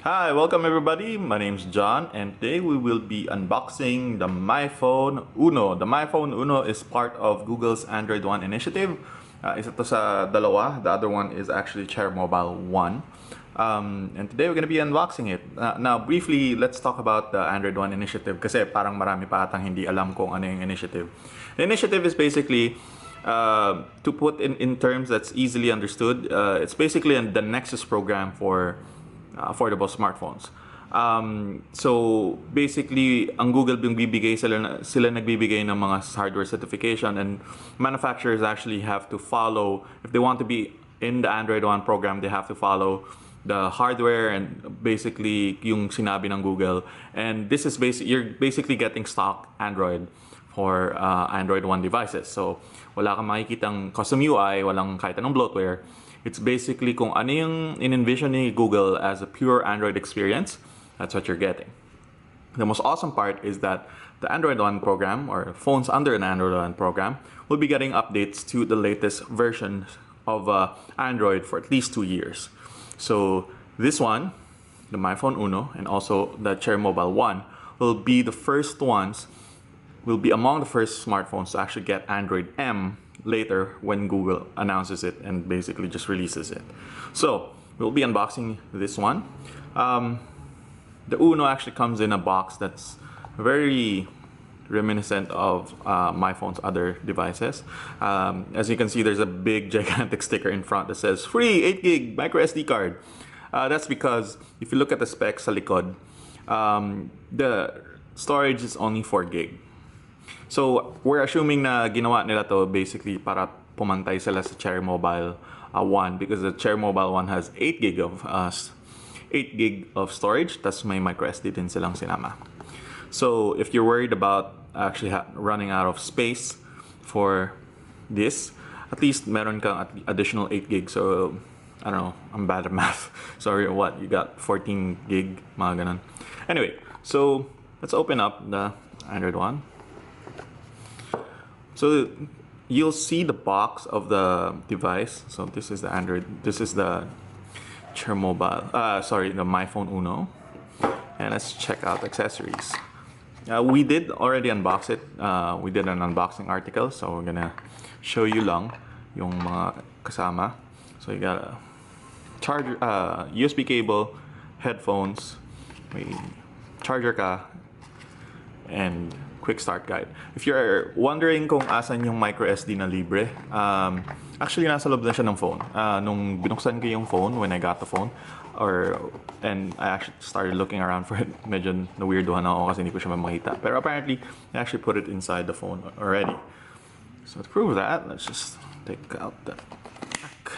Hi, welcome everybody. My name's John and today we will be unboxing the MyPhone Uno. The MyPhone Uno is part of Google's Android One initiative. Isa to sa dalawa. The other one is actually Chair Mobile One. And today we're going to be unboxing it. Now, briefly, let's talk about the Android One initiative kasi parang marami pa atang hindi alam kung ano yung initiative. The initiative is basically to put in terms that's easily understood. It's basically the Nexus program for affordable smartphones. So basically, ang Google bibigay sila nagbibigay ng mga hardware certification, and manufacturers actually have to follow, if they want to be in the Android One program, they have to follow the hardware and basically yung sinabi ng Google. And this is you're basically getting stock Android for Android One devices. So wala kang makikitang custom UI, walang kahit anong bloatware. It's basically kung ano yung in-envision ni Google as a pure Android experience, that's what you're getting. The most awesome part is that the Android One program, or phones under an Android One program, will be getting updates to the latest version of Android for at least 2 years. So this one, the MyPhone Uno, and also the Chair Mobile One, will be among the first smartphones to actually get Android M later when Google announces it and basically just releases it. So we'll be unboxing this one. The Uno actually comes in a box that's very reminiscent of my phone's other devices. As you can see, there's a big gigantic sticker in front that says free 8 gig micro SD card. That's because if you look at the specs sa likod, the storage is only 4 gig. So we're assuming na ginawa nila to basically para pumantay sila sa Chair Mobile One, because the Chair Mobile One has 8 gig of storage, tas may micro SD din silang sinama. So if you're worried about actually running out of space for this, at least meron kang additional 8 gig. So I don't know, I'm bad at math. Sorry, what? You got 14 gig, mga ganun. Anyway, so let's open up the Android One. So you'll see the box of the device. So this is the Chair Mobile, the MyPhone Uno. And let's check out accessories. We did already unbox it. We did an unboxing article, so we're gonna show you lang yung mga kasama. So you got a charger, USB cable, headphones, may charger ka, and quick start guide. If you're wondering kung asan yung micro SD na libre, actually nasa loob na siya ng phone. Nung binuksan ko yung phone, when I got the phone, and I actually started looking around for it, medyo na-weirdohan ako kasi hindi ko siya makita. Pero apparently, I actually put it inside the phone already. So to prove that, let's just take out the back.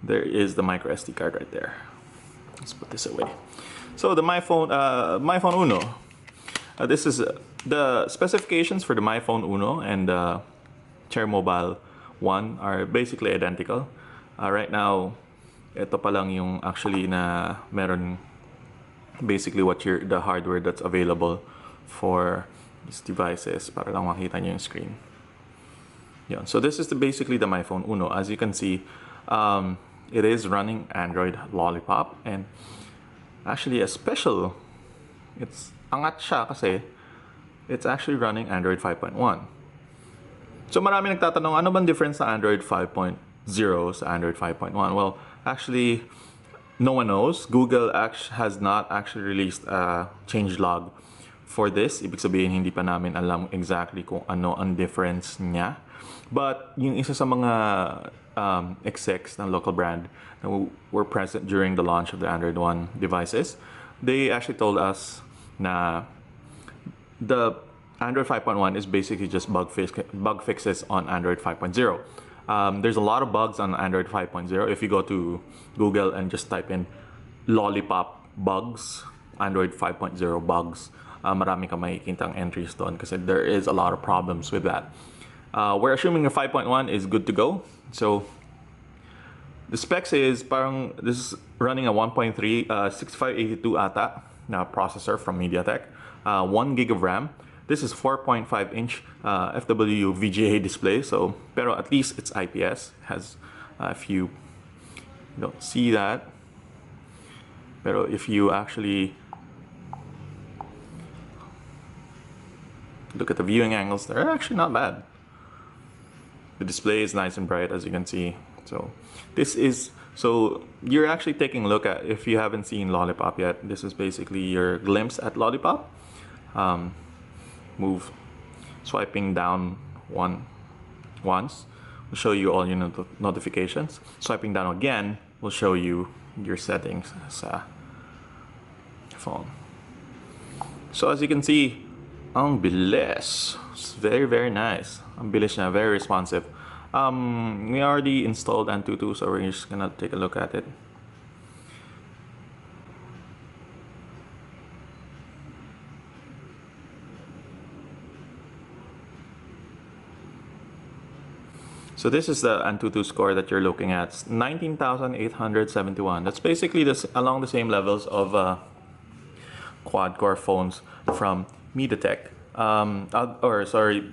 There is the micro SD card right there. Let's put this away. So the MyPhone Uno. This is the specifications for the MyPhone Uno and the Chair Mobile One are basically identical. Right now, ito pa lang yung actually na meron basically the hardware that's available for these devices para lang makita nyo yung screen. Yeah, so this is basically the MyPhone Uno. As you can see, it is running Android Lollipop, and actually it's angat siya kasi it's actually running Android 5.1. So marami nagtatanong, ano bang difference sa Android 5.0 sa Android 5.1? Well, actually, no one knows. Google has not actually released a changelog for this. Ibig sabihin, hindi pa namin alam exactly kung ano ang difference niya. But yung isa sa mga execs ng local brand that were present during the launch of the Android One devices, they actually told us na the Android 5.1 is basically just bug fixes on Android 5.0. There's a lot of bugs on Android 5.0. If you go to Google and just type in lollipop bugs, Android 5.0 bugs, marami ka makikitang entries doon kasi there is a lot of problems with that. We're assuming the 5.1 is good to go. So the specs is parang this is running a 1.3 6582 ata na processor from MediaTek, 1 gig of RAM. This is 4.5-inch FW VGA display, so pero at least it's IPS. Has if you don't see that, Pero if you actually look at the viewing angles, they're actually not bad. The display is nice and bright, as you can see. So you're actually taking a look at, if you haven't seen Lollipop yet, this is basically your glimpse at Lollipop. Move, swiping down once will show you all your notifications. Swiping down again will show you your settings sa phone. So as you can see, ang bilis. It's very, very nice. Ang bilis niya, very responsive. We already installed Antutu, so we're just gonna take a look at it. So this is the Antutu score that you're looking at. It's 19,871. That's basically along the same levels of quad-core phones from MediaTek.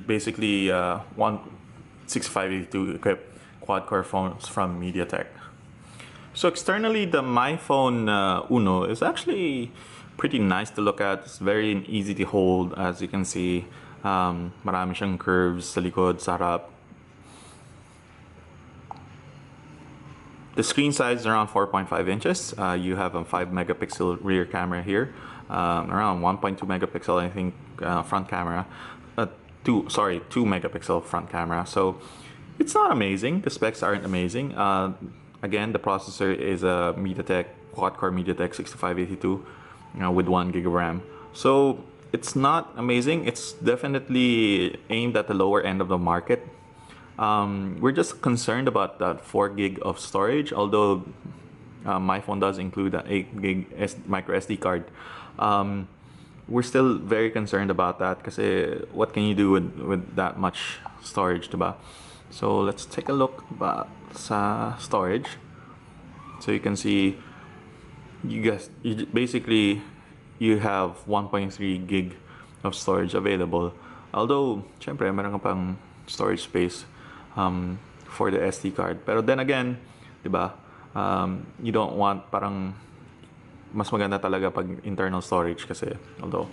Basically 6582 equipped quad-core phones from MediaTek. So externally, the MyPhone Uno is actually pretty nice to look at. It's very easy to hold, as you can see. Marami siyang curves sa likod, sa harap. The screen size is around 4.5 inches. You have a 5 megapixel rear camera here, around 1.2 megapixel, I think, front camera. 2 megapixel front camera. So it's not amazing. The specs aren't amazing. Again, the processor is a MediaTek quad-core MediaTek 6582 with 1 gig of RAM. So it's not amazing. It's definitely aimed at the lower end of the market. We're just concerned about that 4 gig of storage, although my phone does include an 8 gig micro SD card. We're still very concerned about that because what can you do with that much storage, diba? So let's take a look about sa storage. So you can see, you have 1.3 gig of storage available. Although, syempre, meron ka pang storage space for the SD card. Pero then again, diba, you don't want parang mas maganda talaga pag internal storage kasi, although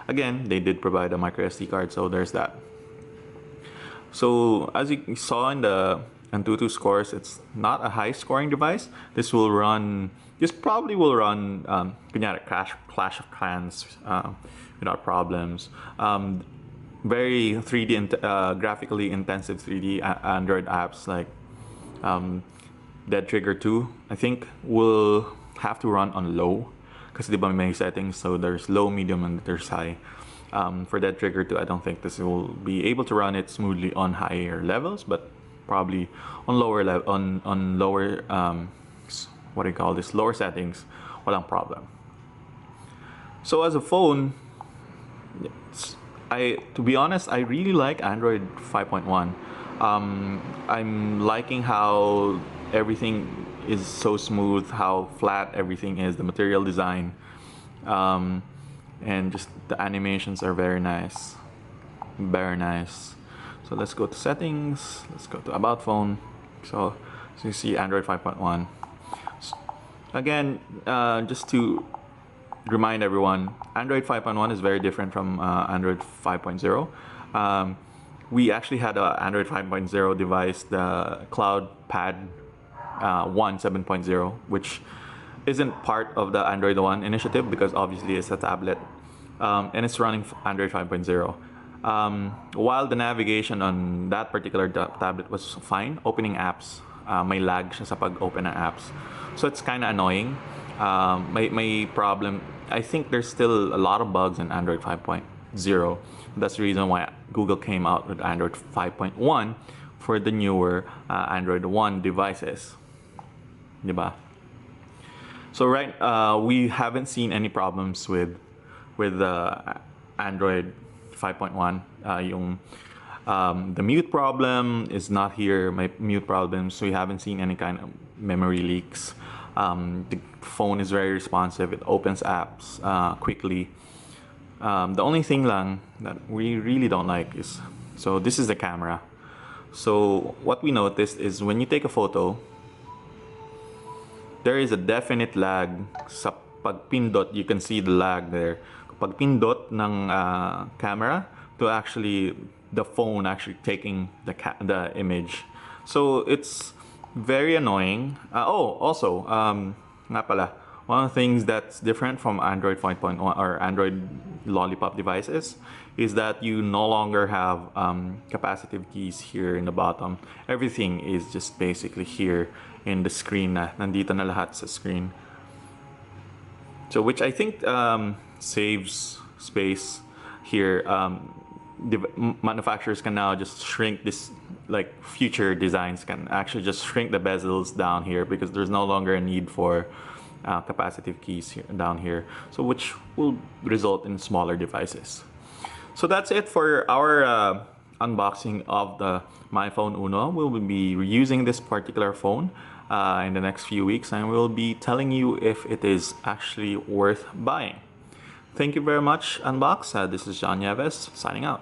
again they did provide a micro SD card, so there's that. So as you saw in the Antutu scores, it's not a high scoring device. This probably will run Clash of Clans without problems. Very 3D graphically intensive 3D Android apps like Dead Trigger 2, I think, will have to run on low because diba may settings, so there's low, medium, and there's high. For Dead Trigger 2, I don't think this will be able to run it smoothly on higher levels, but probably on lower lower lower settings, walang problem. So as a phone, to be honest, I really like Android 5.1. I'm liking how everything is so smooth, how flat everything is, the material design, and just the animations are very nice. Very nice. So let's go to settings, let's go to about phone. So you see Android 5.1. Again, just to remind everyone, Android 5.1 is very different from Android 5.0. We actually had an Android 5.0 device, the Cloud Pad 1 7.0, which isn't part of the Android One initiative because obviously it's a tablet, and it's running Android 5.0. While the navigation on that particular tablet was fine, opening apps, may lag siya sa pag-open ng apps. So it's kind of annoying. May problem. I think there's still a lot of bugs in Android 5.0. That's the reason why Google came out with Android 5.1 for the newer Android One devices. Diba? So we haven't seen any problems with Android 5.1. The mute problem is not here. My mute problem, so we haven't seen any kind of memory leaks. The phone is very responsive. It opens apps quickly. The only thing lang that we really don't like is, so this is the camera. So what we noticed is when you take a photo, there is a definite lag sa kapag pindot, you can see the lag there. Kapag pindot ng camera to actually the phone actually taking the image. So it's very annoying. Also, nga pala, one of the things that's different from Android 5.1 or Android Lollipop devices is that you no longer have capacitive keys here in the bottom. Everything is just basically here in the screen na. Nandito na lahat sa screen. So which I think saves space here. Manufacturers can now just shrink this, like future designs can actually just shrink the bezels down here because there's no longer a need for capacitive keys here, down here. So which will result in smaller devices. So that's it for our unboxing of the MyPhone Uno. We'll be using this particular phone in the next few weeks, and we'll be telling you if it is actually worth buying. Thank you very much, Unbox. This is John Nieves signing out.